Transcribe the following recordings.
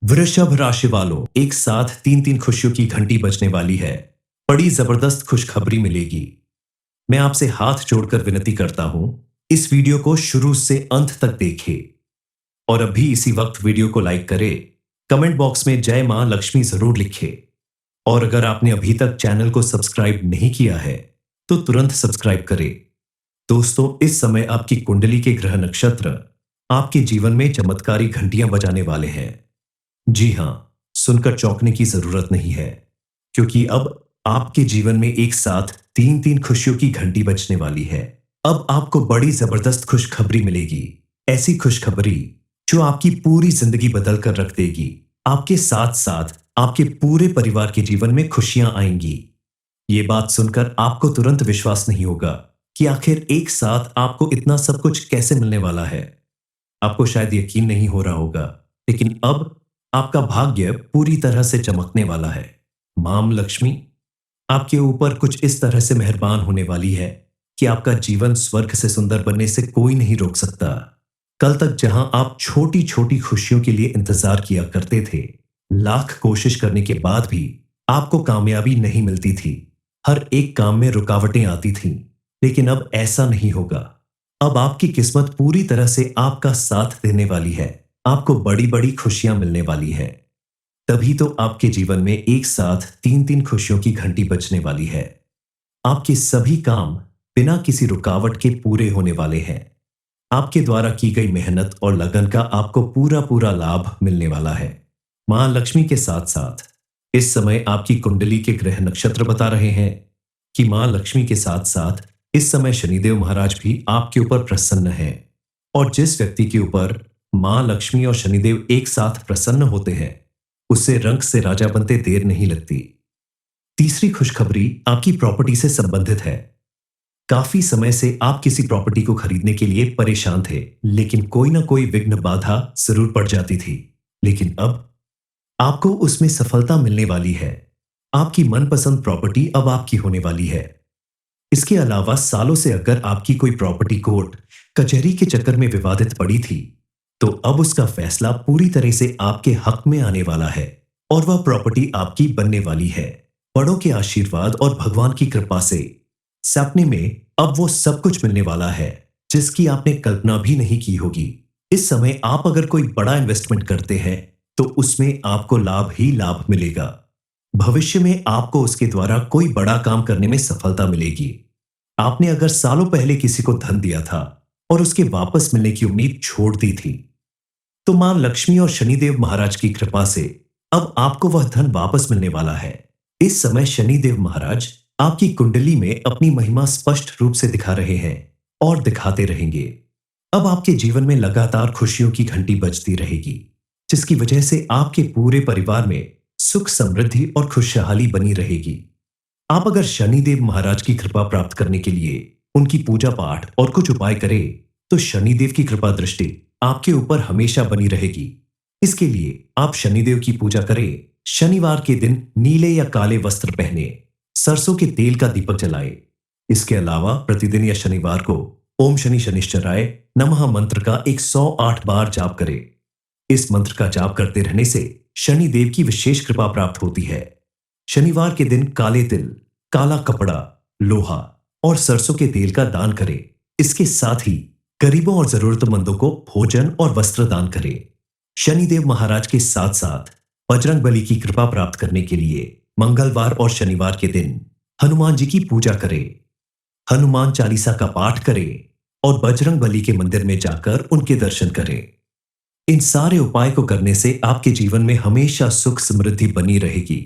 वृषभ राशि वालों, एक साथ तीन तीन खुशियों की घंटी बजने वाली है। बड़ी जबरदस्त खुशखबरी मिलेगी। मैं आपसे हाथ जोड़कर विनती करता हूं, इस वीडियो को शुरू से अंत तक देखें और अभी इसी वक्त वीडियो को लाइक करें। कमेंट बॉक्स में जय मां लक्ष्मी जरूर लिखें। और अगर आपने अभी तक चैनल को सब्सक्राइब नहीं किया है तो तुरंत सब्सक्राइब करें। दोस्तों, इस समय आपकी कुंडली के ग्रह नक्षत्र आपके जीवन में चमत्कारी घंटियां बजाने वाले हैं। जी हां, सुनकर चौंकने की जरूरत नहीं है, क्योंकि अब आपके जीवन में एक साथ तीन तीन खुशियों की घंटी बजने वाली है। अब आपको बड़ी जबरदस्त खुशखबरी मिलेगी। ऐसी खुशखबरी जो आपकी पूरी जिंदगी बदल कर रख देगी। आपके साथ साथ आपके पूरे परिवार के जीवन में खुशियां आएंगी। ये बात सुनकर आपको तुरंत विश्वास नहीं होगा कि आखिर एक साथ आपको इतना सब कुछ कैसे मिलने वाला है। आपको शायद यकीन नहीं हो रहा होगा, लेकिन अब आपका भाग्य पूरी तरह से चमकने वाला है। मां लक्ष्मी आपके ऊपर कुछ इस तरह से मेहरबान होने वाली है कि आपका जीवन स्वर्ग से सुंदर बनने से कोई नहीं रोक सकता। कल तक जहां आप छोटी छोटी खुशियों के लिए इंतजार किया करते थे, लाख कोशिश करने के बाद भी आपको कामयाबी नहीं मिलती थी। हर एक काम में रुकावटें आती थीं, लेकिन अब ऐसा नहीं होगा। अब आपकी किस्मत पूरी तरह से आपका साथ देने वाली है। आपको बड़ी बड़ी खुशियां मिलने वाली है। तभी तो आपके जीवन में एक साथ तीन तीन खुशियों की घंटी बजने वाली है। आपके सभी काम बिना किसी रुकावट के पूरे होने वाले हैं। आपके द्वारा की गई मेहनत और लगन का आपको पूरा पूरा लाभ मिलने वाला है। मां लक्ष्मी के साथ साथ इस समय आपकी कुंडली के ग्रह नक्षत्र बता रहे हैं कि मां लक्ष्मी के साथ साथ इस समय शनिदेव महाराज भी आपके ऊपर प्रसन्न है। और जिस व्यक्ति के ऊपर मां लक्ष्मी और शनिदेव एक साथ प्रसन्न होते हैं, उससे रंग से राजा बनते देर नहीं लगती। तीसरी खुशखबरी आपकी प्रॉपर्टी से संबंधित है। काफी समय से आप किसी प्रॉपर्टी को खरीदने के लिए परेशान थे, लेकिन कोई ना कोई विघ्न बाधा जरूर पड़ जाती थी। लेकिन अब आपको उसमें सफलता मिलने वाली है। आपकी मनपसंद प्रॉपर्टी अब आपकी होने वाली है। इसके अलावा सालों से अगर आपकी कोई प्रॉपर्टी कोर्ट कचहरी के चक्कर में विवादित पड़ी थी, तो अब उसका फैसला पूरी तरह से आपके हक में आने वाला है और वह प्रॉपर्टी आपकी बनने वाली है। बड़ों के आशीर्वाद और भगवान की कृपा से सपने में अब वो सब कुछ मिलने वाला है जिसकी आपने कल्पना भी नहीं की होगी। इस समय आप अगर कोई बड़ा इन्वेस्टमेंट करते हैं तो उसमें आपको लाभ ही लाभ मिलेगा। भविष्य में आपको उसके द्वारा कोई बड़ा काम करने में सफलता मिलेगी। आपने अगर सालों पहले किसी को धन दिया था और उसके वापस मिलने की उम्मीद छोड़ दी थी, तो मां लक्ष्मी और शनिदेव महाराज की कृपा से अब आपको वह धन वापस मिलने वाला है। इस समय शनिदेव महाराज आपकी कुंडली में अपनी महिमा स्पष्ट रूप से दिखा रहे हैं और दिखाते रहेंगे। अब आपके जीवन में लगातार खुशियों की घंटी बजती रहेगी, जिसकी वजह से आपके पूरे परिवार में सुख समृद्धि और खुशहाली बनी रहेगी। आप अगर शनिदेव महाराज की कृपा प्राप्त करने के लिए उनकी पूजा पाठ और कुछ उपाय करें, तो शनिदेव की कृपा दृष्टि आपके ऊपर हमेशा बनी रहेगी। इसके लिए आप शनिदेव की पूजा करें। शनिवार के दिन नीले या काले वस्त्र पहने, सरसों के तेल का दीपक जलाए। इसके अलावा प्रतिदिन या शनिवार को ओम शनि शनिश्चराय नमः मंत्र का 108 बार जाप करें। इस मंत्र का जाप करते रहने से शनिदेव की विशेष कृपा प्राप्त होती है। शनिवार के दिन काले तिल, काला कपड़ा, लोहा और सरसों के तेल का दान करें। इसके साथ ही गरीबों और जरूरतमंदों को भोजन और वस्त्र दान करें। शनिदेव महाराज के साथ साथ बजरंग बली की कृपा प्राप्त करने के लिए मंगलवार और शनिवार के दिन हनुमान जी की पूजा करें। हनुमान चालीसा का पाठ करें और बजरंग बली के मंदिर में जाकर उनके दर्शन करें। इन सारे उपाय को करने से आपके जीवन में हमेशा सुख समृद्धि बनी रहेगी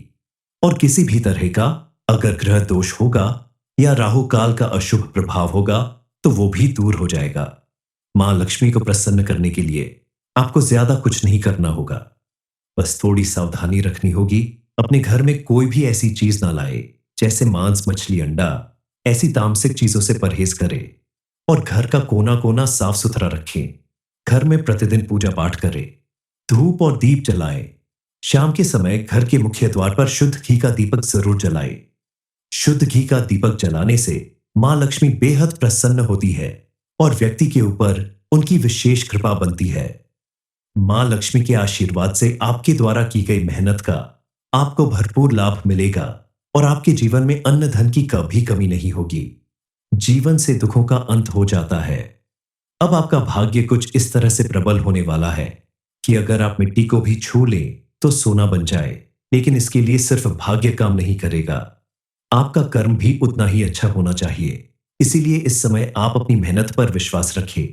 और किसी भी तरह का अगर ग्रह दोष होगा या राहु काल का अशुभ प्रभाव होगा तो वो भी दूर हो जाएगा। मां लक्ष्मी को प्रसन्न करने के लिए आपको ज्यादा कुछ नहीं करना होगा, बस थोड़ी सावधानी रखनी होगी। अपने घर में कोई भी ऐसी चीज ना लाए जैसे मांस, मछली, अंडा। ऐसी तामसिक चीजों से परहेज करें और घर का कोना कोना साफ सुथरा रखें। घर में प्रतिदिन पूजा पाठ करें, धूप और दीप जलाएं। शाम के समय घर के मुख्य द्वार पर शुद्ध घी का दीपक जरूर जलाएं। शुद्ध घी का दीपक जलाने से मां लक्ष्मी बेहद प्रसन्न होती है और व्यक्ति के ऊपर उनकी विशेष कृपा बनती है। मां लक्ष्मी के आशीर्वाद से आपके द्वारा की गई मेहनत का आपको भरपूर लाभ मिलेगा और आपके जीवन में अन्न धन की कभी कमी नहीं होगी। जीवन से दुखों का अंत हो जाता है। अब आपका भाग्य कुछ इस तरह से प्रबल होने वाला है कि अगर आप मिट्टी को भी छू लें तो सोना बन जाए। लेकिन इसके लिए सिर्फ भाग्य काम नहीं करेगा, आपका कर्म भी उतना ही अच्छा होना चाहिए। इसीलिए इस समय आप अपनी मेहनत पर विश्वास रखें।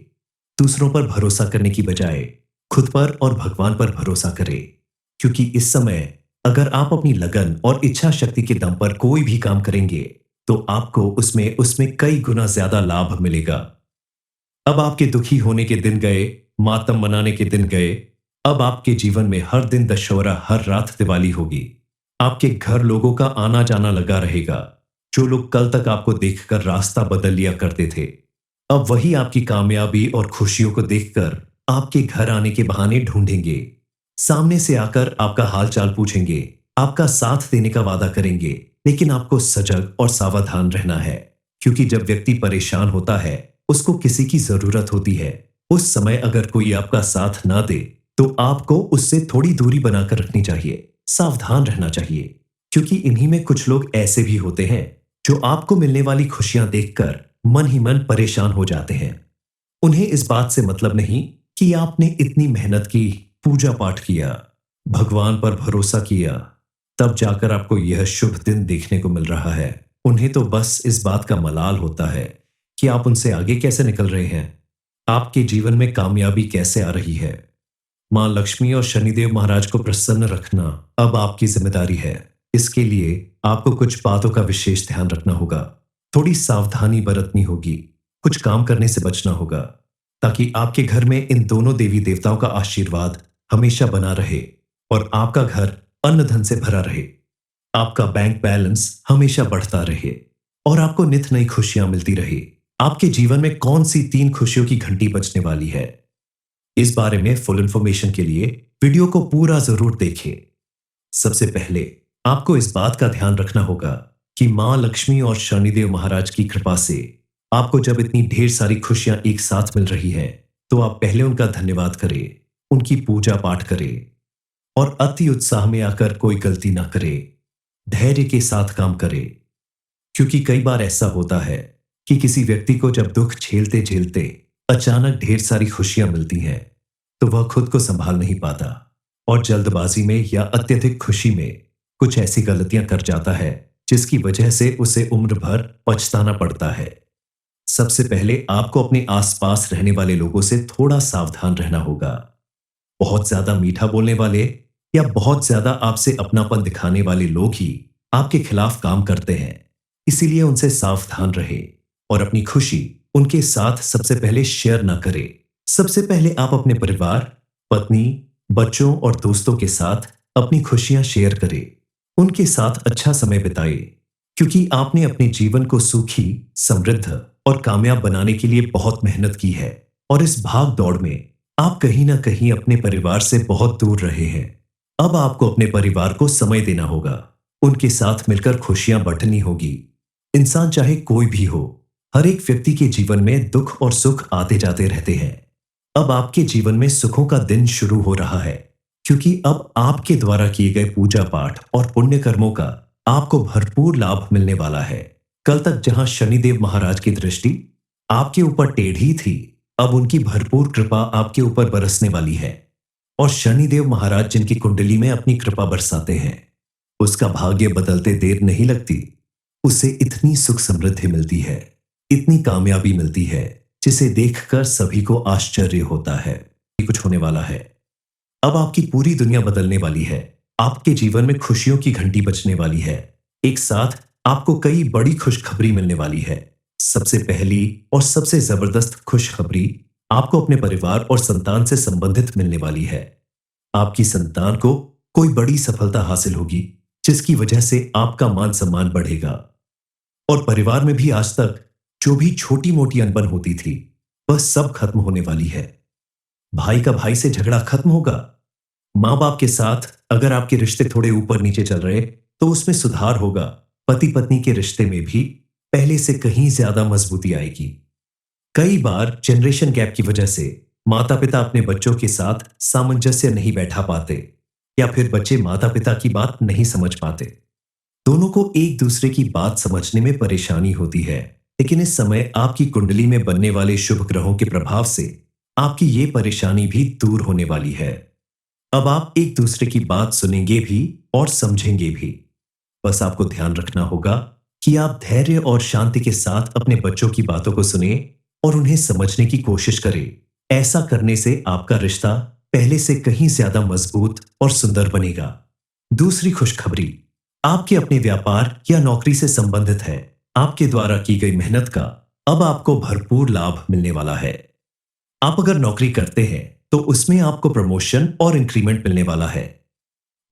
दूसरों पर भरोसा करने की बजाय खुद पर और भगवान पर भरोसा करें, क्योंकि इस समय अगर आप अपनी लगन और इच्छा शक्ति के दम पर कोई भी काम करेंगे तो आपको उसमें उसमें कई गुना ज्यादा लाभ मिलेगा। अब आपके दुखी होने के दिन गए, मातम मनाने के दिन गए। अब आपके जीवन में हर दिन दशहरा, हर रात दिवाली होगी। आपके घर लोगों का आना जाना लगा रहेगा। जो लोग कल तक आपको देखकर रास्ता बदल लिया करते थे, अब वही आपकी कामयाबी और खुशियों को देखकर आपके घर आने के बहाने ढूंढेंगे। सामने से आकर आपका हालचाल पूछेंगे, आपका साथ देने का वादा करेंगे। लेकिन आपको सजग और सावधान रहना है, क्योंकि जब व्यक्ति परेशान होता है उसको किसी की जरूरत होती है। उस समय अगर कोई आपका साथ ना दे तो आपको उससे थोड़ी दूरी बनाकर रखनी चाहिए, सावधान रहना चाहिए। क्योंकि इन्हीं में कुछ लोग ऐसे भी होते हैं जो आपको मिलने वाली खुशियां देखकर मन ही मन परेशान हो जाते हैं। उन्हें इस बात से मतलब नहीं कि आपने इतनी मेहनत की, पूजा पाठ किया, भगवान पर भरोसा किया, तब जाकर आपको यह शुभ दिन देखने को मिल रहा है। उन्हें तो बस इस बात का मलाल होता है कि आप उनसे आगे कैसे निकल रहे हैं, आपके जीवन में कामयाबी कैसे आ रही है। मां लक्ष्मी और शनिदेव महाराज को प्रसन्न रखना अब आपकी जिम्मेदारी है। इसके लिए आपको कुछ बातों का विशेष ध्यान रखना होगा। थोड़ी सावधानी बरतनी होगी, कुछ काम करने से बचना होगा, ताकि आपके घर में इन दोनों देवी देवताओं का आशीर्वाद हमेशा बना रहे और आपका घर अन्न धन से भरा रहे। आपका बैंक बैलेंस हमेशा बढ़ता रहे और आपको नित नई खुशियां मिलती रहे। आपके जीवन में कौन सी 3 खुशियों की घंटी बजने वाली है, इस बारे में फुल इंफॉर्मेशन के लिए वीडियो को पूरा जरूर देखें। सबसे पहले आपको इस बात का ध्यान रखना होगा कि मां लक्ष्मी और शनिदेव महाराज की कृपा से आपको जब इतनी ढेर सारी खुशियां एक साथ मिल रही हैं, तो आप पहले उनका धन्यवाद करें, उनकी पूजा पाठ करें और अति उत्साह में आकर कोई गलती ना करें। धैर्य के साथ काम करें, क्योंकि कई बार ऐसा होता है कि किसी व्यक्ति को जब दुख झेलते झेलते अचानक ढेर सारी खुशियां मिलती हैं तो वह खुद को संभाल नहीं पाता और जल्दबाजी में या अत्यधिक खुशी में कुछ ऐसी गलतियां कर जाता है जिसकी वजह से उसे उम्र भर पछताना पड़ता है। सबसे पहले आपको अपने आसपास रहने वाले लोगों से थोड़ा सावधान रहना होगा। बहुत ज्यादा मीठा बोलने वाले या बहुत ज्यादा आपसे अपनापन दिखाने वाले लोग ही आपके खिलाफ काम करते हैं। इसीलिए उनसे सावधान रहे और अपनी खुशी उनके साथ सबसे पहले शेयर ना करें। सबसे पहले आप अपने परिवार, पत्नी, बच्चों और दोस्तों के साथ अपनी खुशियां शेयर करें। उनके साथ अच्छा समय बिताएं, क्योंकि आपने अपने जीवन को सुखी, समृद्ध और कामयाब बनाने के लिए बहुत मेहनत की है और इस भाग दौड़ में आप कहीं ना कहीं अपने परिवार से बहुत दूर रहे हैं। अब आपको अपने परिवार को समय देना होगा, उनके साथ मिलकर खुशियां बांटनी होगी। इंसान चाहे कोई भी हो, हर एक व्यक्ति के जीवन में दुख और सुख आते जाते रहते हैं। अब आपके जीवन में सुखों का दिन शुरू हो रहा है, क्योंकि अब आपके द्वारा किए गए पूजा पाठ और पुण्य कर्मों का आपको भरपूर लाभ मिलने वाला है। कल तक जहां शनिदेव महाराज की दृष्टि आपके ऊपर टेढ़ी थी, अब उनकी भरपूर कृपा आपके ऊपर बरसने वाली है और शनिदेव महाराज जिनकी कुंडली में अपनी कृपा बरसाते हैं, उसका भाग्य बदलते देर नहीं लगती। उसे इतनी सुख समृद्धि मिलती है, इतनी कामयाबी मिलती है, जिसे देखकर सभी को आश्चर्य होता है कि कुछ होने वाला है। अब आपकी पूरी दुनिया बदलने वाली है। आपके जीवन में खुशियों की घंटी बजने वाली है। एक साथ आपको कई बड़ी खुशखबरी मिलने वाली है। सबसे पहली और सबसे जबरदस्त खुशखबरी आपको अपने परिवार और संतान से संबंधित मिलने वाली है। आपकी संतान को कोई बड़ी सफलता हासिल होगी, जिसकी वजह से आपका मान सम्मान बढ़ेगा और परिवार में भी आज तक जो भी छोटी मोटी अनबन होती थी, वह सब खत्म होने वाली है। भाई का भाई से झगड़ा खत्म होगा। मां बाप के साथ अगर आपके रिश्ते थोड़े ऊपर नीचे चल रहे तो उसमें सुधार होगा। पति पत्नी के रिश्ते में भी पहले से कहीं ज्यादा मजबूती आएगी। कई बार जनरेशन गैप की वजह से माता पिता अपने बच्चों के साथ सामंजस्य नहीं बैठा पाते, या फिर बच्चे माता पिता की बात नहीं समझ पाते। दोनों को एक दूसरे की बात समझने में परेशानी होती है, लेकिन इस समय आपकी कुंडली में बनने वाले शुभ ग्रहों के प्रभाव से आपकी ये परेशानी भी दूर होने वाली है। अब आप एक दूसरे की बात सुनेंगे भी और समझेंगे भी। बस आपको ध्यान रखना होगा कि आप धैर्य और शांति के साथ अपने बच्चों की बातों को सुने और उन्हें समझने की कोशिश करें। ऐसा करने से आपका रिश्ता पहले से कहीं ज्यादा मजबूत और सुंदर बनेगा। दूसरी खुशखबरी आपके अपने व्यापार या नौकरी से संबंधित है। आपके द्वारा की गई मेहनत का अब आपको भरपूर लाभ मिलने वाला है। आप अगर नौकरी करते हैं तो उसमें आपको प्रमोशन और इंक्रीमेंट मिलने वाला है।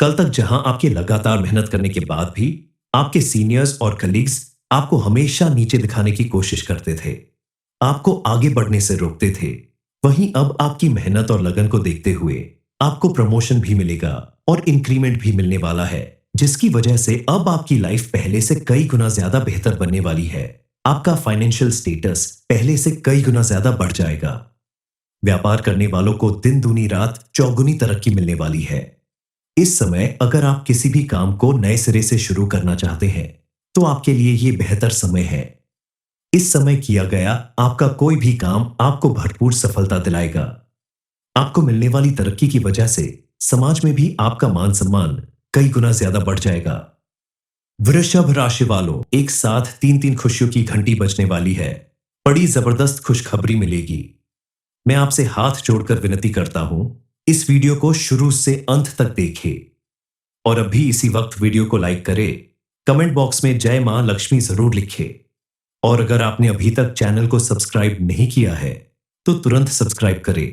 कल तक जहां आपके लगातार मेहनत करने के बाद भी आपके सीनियर्स और कलीग्स आपको हमेशा नीचे दिखाने की कोशिश करते थे, आपको आगे बढ़ने से रोकते थे, वहीं अब आपकी मेहनत और लगन को देखते हुए आपको प्रमोशन भी मिलेगा और इंक्रीमेंट भी मिलने वाला है, जिसकी वजह से अब आपकी लाइफ पहले से कई गुना ज्यादा बेहतर बनने वाली है। आपका फाइनेंशियल स्टेटस पहले से कई गुना ज्यादा बढ़ जाएगा। व्यापार करने वालों को दिन दूनी रात चौगुनी तरक्की मिलने वाली है। इस समय अगर आप किसी भी काम को नए सिरे से शुरू करना चाहते हैं तो आपके लिए यह बेहतर समय है। इस समय किया गया आपका कोई भी काम आपको भरपूर सफलता दिलाएगा। आपको मिलने वाली तरक्की की वजह से समाज में भी आपका मान सम्मान कई गुना ज्यादा बढ़ जाएगा। वृषभ राशि वालों, एक साथ तीन तीन खुशियों की घंटी बजने वाली है। बड़ी जबरदस्त खुशखबरी मिलेगी। मैं आपसे हाथ जोड़कर विनती करता हूं, इस वीडियो को शुरू से अंत तक देखें और अभी इसी वक्त वीडियो को लाइक करें। कमेंट बॉक्स में जय मां लक्ष्मी जरूर लिखें और अगर आपने अभी तक चैनल को सब्सक्राइब नहीं किया है तो तुरंत सब्सक्राइब करें।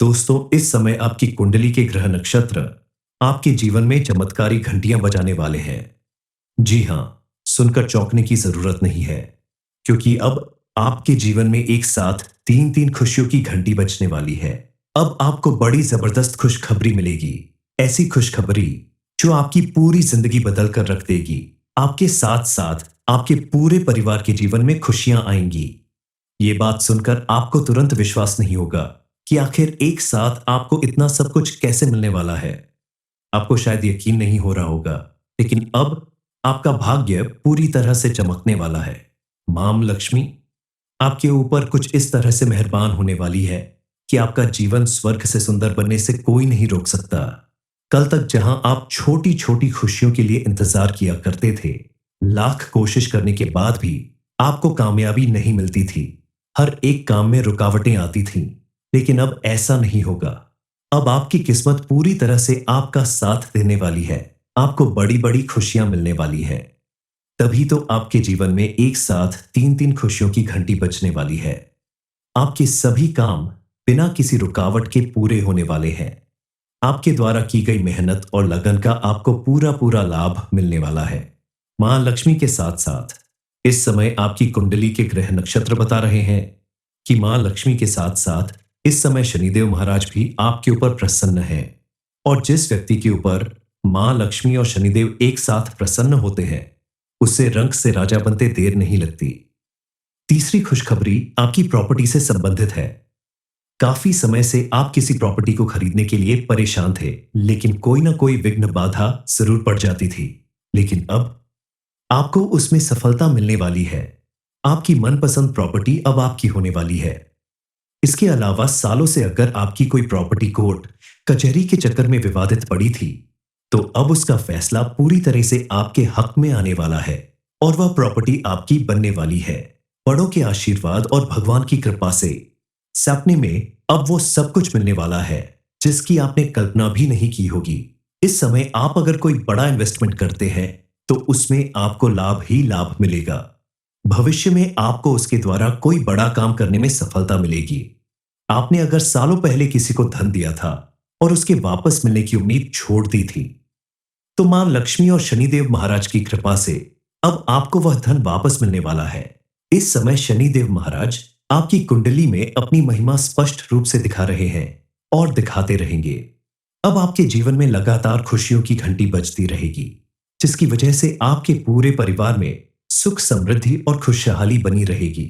दोस्तों, इस समय आपकी कुंडली के ग्रह नक्षत्र आपके जीवन में चमत्कारी घंटियां बजाने वाले हैं। जी हां, सुनकर चौंकने की जरूरत नहीं है, क्योंकि अब आपके जीवन में एक साथ तीन तीन खुशियों की घंटी बजने वाली है। अब आपको बड़ी जबरदस्त खुशखबरी मिलेगी, ऐसी खुशखबरी जो आपकी पूरी जिंदगी बदल कर रख देगी। आपके साथ साथ आपके पूरे परिवार के जीवन में खुशियां आएंगी। ये बात सुनकर आपको तुरंत विश्वास नहीं होगा कि आखिर एक साथ आपको इतना सब कुछ कैसे मिलने वाला है। आपको शायद यकीन नहीं हो रहा होगा, लेकिन अब आपका भाग्य पूरी तरह से चमकने वाला है। मां लक्ष्मी आपके ऊपर कुछ इस तरह से मेहरबान होने वाली है कि आपका जीवन स्वर्ग से सुंदर बनने से कोई नहीं रोक सकता। कल तक जहां आप छोटी छोटी खुशियों के लिए इंतजार किया करते थे, लाख कोशिश करने के बाद भी आपको कामयाबी नहीं मिलती थी, हर एक काम में रुकावटें आती थीं, लेकिन अब ऐसा नहीं होगा। अब आपकी किस्मत पूरी तरह से आपका साथ देने वाली है। आपको बड़ी बड़ी खुशियां मिलने वाली है। तभी तो आपके जीवन में एक साथ तीन तीन खुशियों की घंटी बजने वाली है। आपके सभी काम बिना किसी रुकावट के पूरे होने वाले हैं। आपके द्वारा की गई मेहनत और लगन का आपको पूरा पूरा लाभ मिलने वाला है। मां लक्ष्मी के साथ साथ इस समय आपकी कुंडली के ग्रह नक्षत्र बता रहे हैं कि मां लक्ष्मी के साथ साथ इस समय शनिदेव महाराज भी आपके ऊपर प्रसन्न है। और जिस व्यक्ति के ऊपर मां लक्ष्मी और शनिदेव एक साथ प्रसन्न होते हैं, उससे रंग से राजा बनते देर नहीं लगती। तीसरी खुशखबरी आपकी प्रॉपर्टी से संबंधित है। काफी समय से आप किसी प्रॉपर्टी को खरीदने के लिए परेशान थे, लेकिन कोई ना कोई विघ्न बाधा जरूर पड़ जाती थी। लेकिन अब आपको उसमें सफलता मिलने वाली है। आपकी मनपसंद प्रॉपर्टी अब आपकी होने वाली है। इसके अलावा सालों से अगर आपकी कोई प्रॉपर्टी कोर्ट कचहरी के चक्कर में विवादित पड़ी थी, तो अब उसका फैसला पूरी तरह से आपके हक में आने वाला है और वह प्रॉपर्टी आपकी बनने वाली है। बड़ों के आशीर्वाद और भगवान की कृपा से सपने में अब वो सब कुछ मिलने वाला है जिसकी आपने कल्पना भी नहीं की होगी। इस समय आप अगर कोई बड़ा इन्वेस्टमेंट करते हैं तो उसमें आपको लाभ ही लाभ मिलेगा। भविष्य में आपको उसके द्वारा कोई बड़ा काम करने में सफलता मिलेगी। आपने अगर सालों पहले किसी को धन दिया था और उसके वापस मिलने की उम्मीद छोड़ दी थी, तो मां लक्ष्मी और शनिदेव महाराज की कृपा से अब आपको वह धन वापस मिलने वाला है। इस समय शनिदेव महाराज आपकी कुंडली में अपनी महिमा स्पष्ट रूप से दिखा रहे हैं और दिखाते रहेंगे। अब आपके जीवन में लगातार खुशियों की घंटी बजती रहेगी, जिसकी वजह से आपके पूरे परिवार में सुख समृद्धि और खुशहाली बनी रहेगी।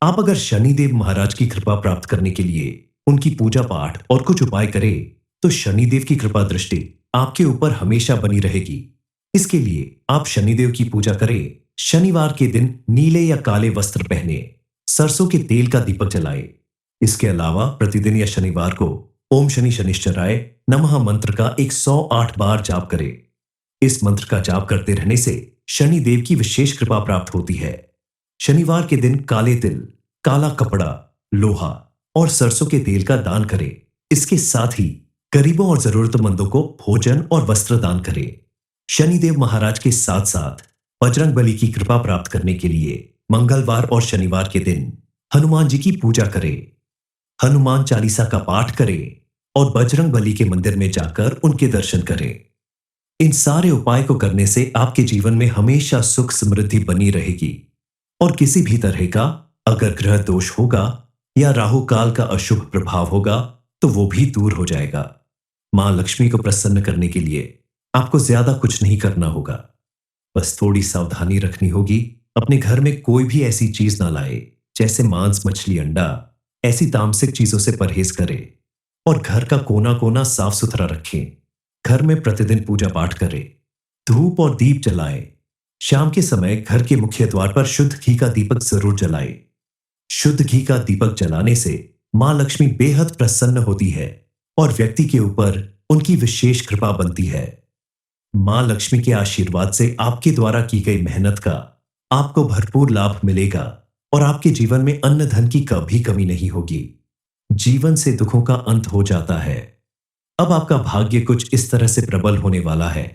आप अगर शनिदेव महाराज की कृपा प्राप्त करने के लिए उनकी पूजा पाठ और कुछ उपाय करें तो शनिदेव की कृपा दृष्टि आपके ऊपर हमेशा बनी रहेगी। इसके लिए आप शनिदेव की पूजा करें। शनिवार के दिन नीले या काले वस्त्र पहने, सरसों के तेल का दीपक जलाए। इसके अलावा प्रतिदिन या शनिवार को ओम शनि शनिश्चराय नमः मंत्र का 108 बार जाप करें। इस मंत्र का जाप करते रहने से शनिदेव की विशेष कृपा प्राप्त होती है। शनिवार के दिन काले तिल, काला कपड़ा, लोहा और सरसों के तेल का दान करें। इसके साथ ही गरीबों और जरूरतमंदों को भोजन और वस्त्र दान करें। शनिदेव महाराज के साथ साथ बजरंग बली की कृपा प्राप्त करने के लिए मंगलवार और शनिवार के दिन हनुमान जी की पूजा करें। हनुमान चालीसा का पाठ करें और बजरंग बली के मंदिर में जाकर उनके दर्शन करें। इन सारे उपाय को करने से आपके जीवन में हमेशा सुख समृद्धि बनी रहेगी और किसी भी तरह का अगर ग्रह दोष होगा या राहु काल का अशुभ प्रभाव होगा तो वो भी दूर हो जाएगा। मां लक्ष्मी को प्रसन्न करने के लिए आपको ज्यादा कुछ नहीं करना होगा, बस थोड़ी सावधानी रखनी होगी। अपने घर में कोई भी ऐसी चीज ना लाए जैसे मांस, मछली, अंडा। ऐसी तामसिक चीजों से परहेज करें और घर का कोना कोना साफ सुथरा रखें। घर में प्रतिदिन पूजा पाठ करें, धूप और दीप जलाएं। शाम के समय घर के मुख्य द्वार पर शुद्ध घी का दीपक जरूर जलाएं। शुद्ध घी का दीपक जलाने से मां लक्ष्मी बेहद प्रसन्न होती है और व्यक्ति के ऊपर उनकी विशेष कृपा बनती है। मां लक्ष्मी के आशीर्वाद से आपके द्वारा की गई मेहनत का आपको भरपूर लाभ मिलेगा और आपके जीवन में अन्न धन की कभी कमी नहीं होगी। जीवन से दुखों का अंत हो जाता है। अब आपका भाग्य कुछ इस तरह से प्रबल होने वाला है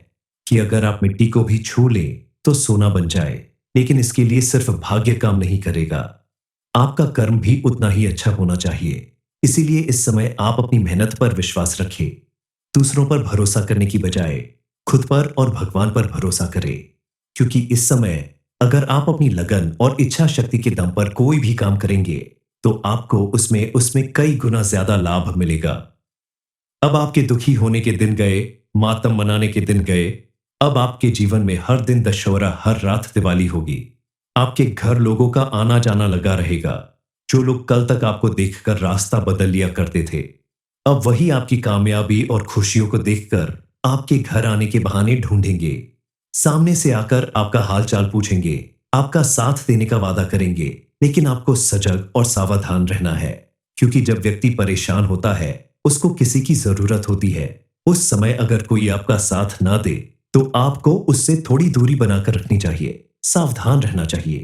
कि अगर आप मिट्टी को भी छू लें तो सोना बन जाए। लेकिन इसके लिए सिर्फ भाग्य काम नहीं करेगा, आपका कर्म भी उतना ही अच्छा होना चाहिए। इसीलिए इस समय आप अपनी मेहनत पर विश्वास रखें। दूसरों पर भरोसा करने की बजाय खुद पर और भगवान पर भरोसा करें, क्योंकि इस समय अगर आप अपनी लगन और इच्छा शक्ति के दम पर कोई भी काम करेंगे तो आपको उसमें कई गुना ज्यादा लाभ मिलेगा। अब आपके दुखी होने के दिन गए, मातम मनाने के दिन गए। अब आपके जीवन में हर दिन दशहरा, हर रात दिवाली होगी। आपके घर लोगों का आना जाना लगा रहेगा। जो लोग कल तक आपको देखकर रास्ता बदल लिया करते थे, अब वही आपकी कामयाबी और खुशियों को देखकर आपके घर आने के बहाने ढूंढेंगे। सामने से आकर आपका हालचाल पूछेंगे, आपका साथ देने का वादा करेंगे। लेकिन आपको सजग और सावधान रहना है, क्योंकि जब व्यक्ति परेशान होता है उसको किसी की जरूरत होती है। उस समय अगर कोई आपका साथ ना दे तो आपको उससे थोड़ी दूरी बनाकर रखनी चाहिए, सावधान रहना चाहिए,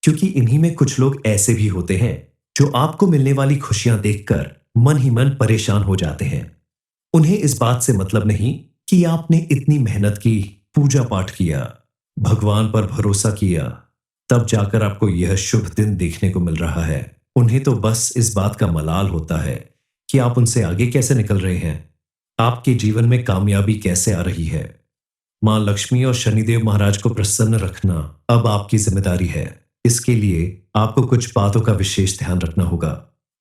क्योंकि इन्हीं में कुछ लोग ऐसे भी होते हैं जो आपको मिलने वाली खुशियां देखकर मन ही मन परेशान हो जाते हैं। उन्हें इस बात से मतलब नहीं कि आपने इतनी मेहनत की, पूजा पाठ किया, भगवान पर भरोसा किया, तब जाकर आपको यह शुभ दिन देखने को मिल रहा है। उन्हें तो बस इस बात का मलाल होता है कि आप उनसे आगे कैसे निकल रहे हैं, आपके जीवन में कामयाबी कैसे आ रही है। मां लक्ष्मी और शनिदेव महाराज को प्रसन्न रखना अब आपकी जिम्मेदारी है। इसके लिए आपको कुछ बातों का विशेष ध्यान रखना होगा।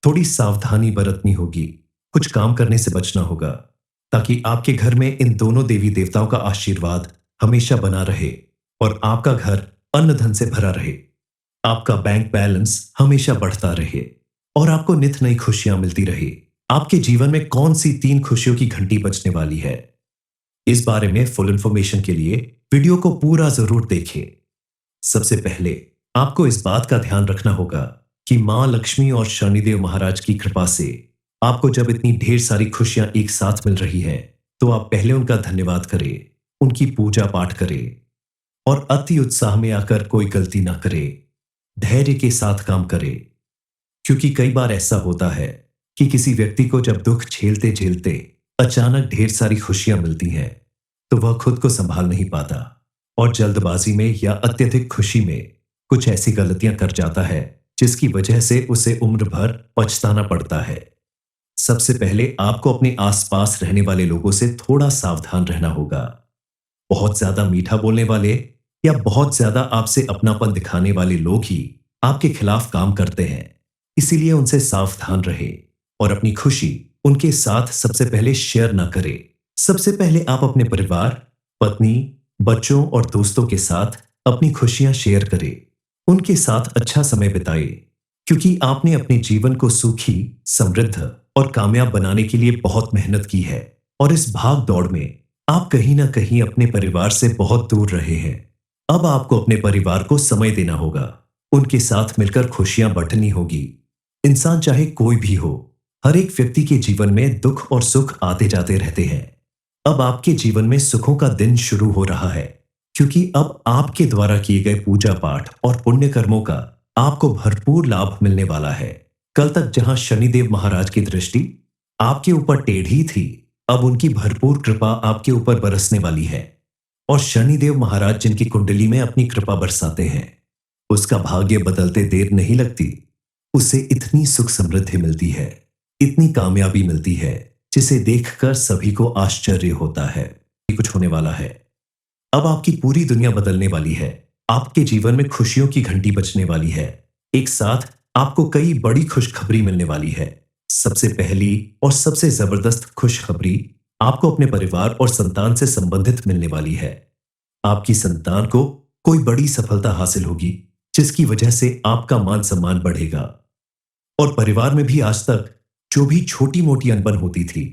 थोड़ी सावधानी बरतनी होगी, कुछ काम करने से बचना होगा, ताकि आपके घर में इन दोनों देवी देवताओं का आशीर्वाद हमेशा बना रहे और आपका घर अन्न धन से भरा रहे। आपका बैंक बैलेंस हमेशा बढ़ता रहे और आपको नित नई खुशियां मिलती रहे। आपके जीवन में कौन सी 3 खुशियों की घंटी बजने वाली है, इस बारे में फुल इंफॉर्मेशन के लिए वीडियो को पूरा जरूर देखें। सबसे पहले आपको इस बात का ध्यान रखना होगा कि मां लक्ष्मी और शनिदेव महाराज की कृपा से आपको जब इतनी ढेर सारी खुशियां एक साथ मिल रही हैं, तो आप पहले उनका धन्यवाद करें, उनकी पूजा पाठ करें और अति उत्साह में आकर कोई गलती ना करें। धैर्य के साथ काम करें, क्योंकि कई बार ऐसा होता है कि किसी व्यक्ति को जब दुख झेलते झेलते अचानक ढेर सारी खुशियां मिलती हैं तो वह खुद को संभाल नहीं पाता और जल्दबाजी में या अत्यधिक खुशी में कुछ ऐसी गलतियां कर जाता है जिसकी वजह से उसे उम्र भर पछताना पड़ता है। सबसे पहले आपको अपने आसपास रहने वाले लोगों से थोड़ा सावधान रहना होगा। बहुत ज्यादा मीठा बोलने वाले या बहुत ज्यादा आपसे अपनापन दिखाने वाले लोग ही आपके खिलाफ काम करते हैं। इसीलिए उनसे सावधान रहे और अपनी खुशी उनके साथ सबसे पहले शेयर ना करें। सबसे पहले आप अपने परिवार, पत्नी, बच्चों और दोस्तों के साथ अपनी खुशियां शेयर करें। उनके साथ अच्छा समय बिताएं, क्योंकि आपने अपने जीवन को सुखी, समृद्ध और कामयाब बनाने के लिए बहुत मेहनत की है, और इस भाग दौड़ में आप कहीं ना कहीं अपने परिवार से बहुत दूर रहे हैं। अब आपको अपने परिवार को समय देना होगा, उनके साथ मिलकर खुशियां बांटनी होगी। इंसान चाहे कोई भी हो, हर एक व्यक्ति के जीवन में दुख और सुख आते जाते रहते हैं। अब आपके जीवन में सुखों का दिन शुरू हो रहा है, क्योंकि अब आपके द्वारा किए गए पूजा पाठ और पुण्य कर्मों का आपको भरपूर लाभ मिलने वाला है। कल तक जहां शनिदेव महाराज की दृष्टि आपके ऊपर टेढ़ी थी, अब उनकी भरपूर कृपा आपके ऊपर बरसने वाली है। और शनिदेव महाराज जिनकी कुंडली में अपनी कृपा बरसाते हैं, उसका भाग्य बदलते देर नहीं लगती। उसे इतनी सुख समृद्धि मिलती है, इतनी कामयाबी मिलती है, जिसे देखकर सभी को आश्चर्य होता है कि कुछ होने वाला है। अब आपकी पूरी दुनिया बदलने वाली है, आपके जीवन में खुशियों की घंटी बजने वाली है। एक साथ आपको कई बड़ी खुशखबरी मिलने वाली है। सबसे पहली और सबसे जबरदस्त खुशखबरी आपको अपने परिवार और संतान से संबंधित मिलने वाली है। आपकी संतान को कोई बड़ी सफलता हासिल होगी, जिसकी वजह से आपका मान सम्मान बढ़ेगा। और परिवार में भी आज तक जो भी छोटी मोटी अनबन होती थी,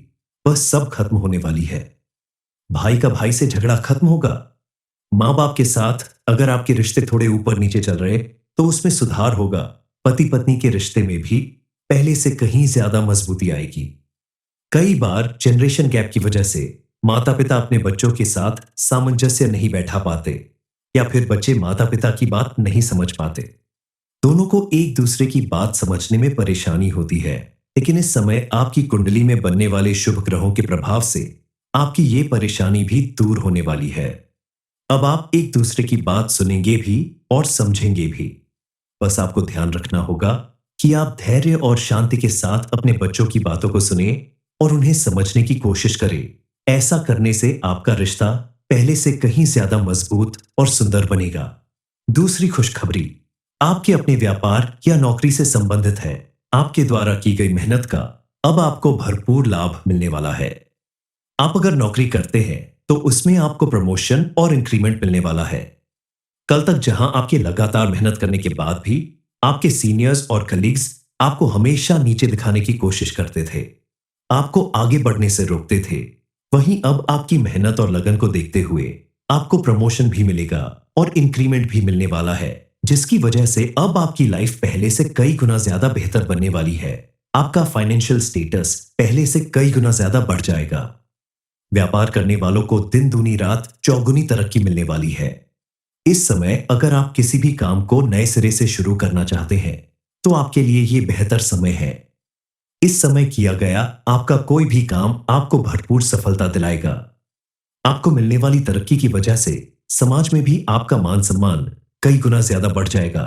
वह सब खत्म होने वाली है। भाई का भाई से झगड़ा खत्म होगा। माँ बाप के साथ अगर आपके रिश्ते थोड़े ऊपर नीचे चल रहे, तो उसमें सुधार होगा। पति पत्नी के रिश्ते में भी पहले से कहीं ज्यादा मजबूती आएगी। कई बार जनरेशन गैप की वजह से माता पिता अपने बच्चों के साथ सामंजस्य नहीं बैठा पाते, या फिर बच्चे माता पिता की बात नहीं समझ पाते। दोनों को एक दूसरे की बात समझने में परेशानी होती है, लेकिन इस समय आपकी कुंडली में बनने वाले शुभ ग्रहों के प्रभाव से आपकी ये परेशानी भी दूर होने वाली है। अब आप एक दूसरे की बात सुनेंगे भी और समझेंगे भी। बस आपको ध्यान रखना होगा कि आप धैर्य और शांति के साथ अपने बच्चों की बातों को सुने और उन्हें समझने की कोशिश करें। ऐसा करने से आपका रिश्ता पहले से कहीं ज्यादा मजबूत और सुंदर बनेगा। दूसरी खुशखबरी आपके अपने व्यापार या नौकरी से संबंधित है। आपके द्वारा की गई मेहनत का अब आपको भरपूर लाभ मिलने वाला है। आप अगर नौकरी करते हैं, तो उसमें आपको प्रमोशन और इंक्रीमेंट मिलने वाला है। कल तक जहां आपके लगातार मेहनत करने के बाद भी आपके सीनियर्स और कलीग्स आपको हमेशा नीचे दिखाने की कोशिश करते थे, आपको आगे बढ़ने से रोकते थे, वहीं अब आपकी मेहनत और लगन को देखते हुए आपको प्रमोशन भी मिलेगा और इंक्रीमेंट भी मिलने वाला है, जिसकी वजह से अब आपकी लाइफ पहले से कई गुना ज्यादा बेहतर बनने वाली है। आपका फाइनेंशियल स्टेटस पहले से कई गुना ज्यादा बढ़ जाएगा। व्यापार करने वालों को दिन दूनी रात चौगुनी तरक्की मिलने वाली है। इस समय अगर आप किसी भी काम को नए सिरे से शुरू करना चाहते हैं, तो आपके लिए ये बेहतर समय है। इस समय किया गया आपका कोई भी काम आपको भरपूर सफलता दिलाएगा। आपको मिलने वाली तरक्की की वजह से समाज में भी आपका मान सम्मान कई गुना ज्यादा बढ़ जाएगा।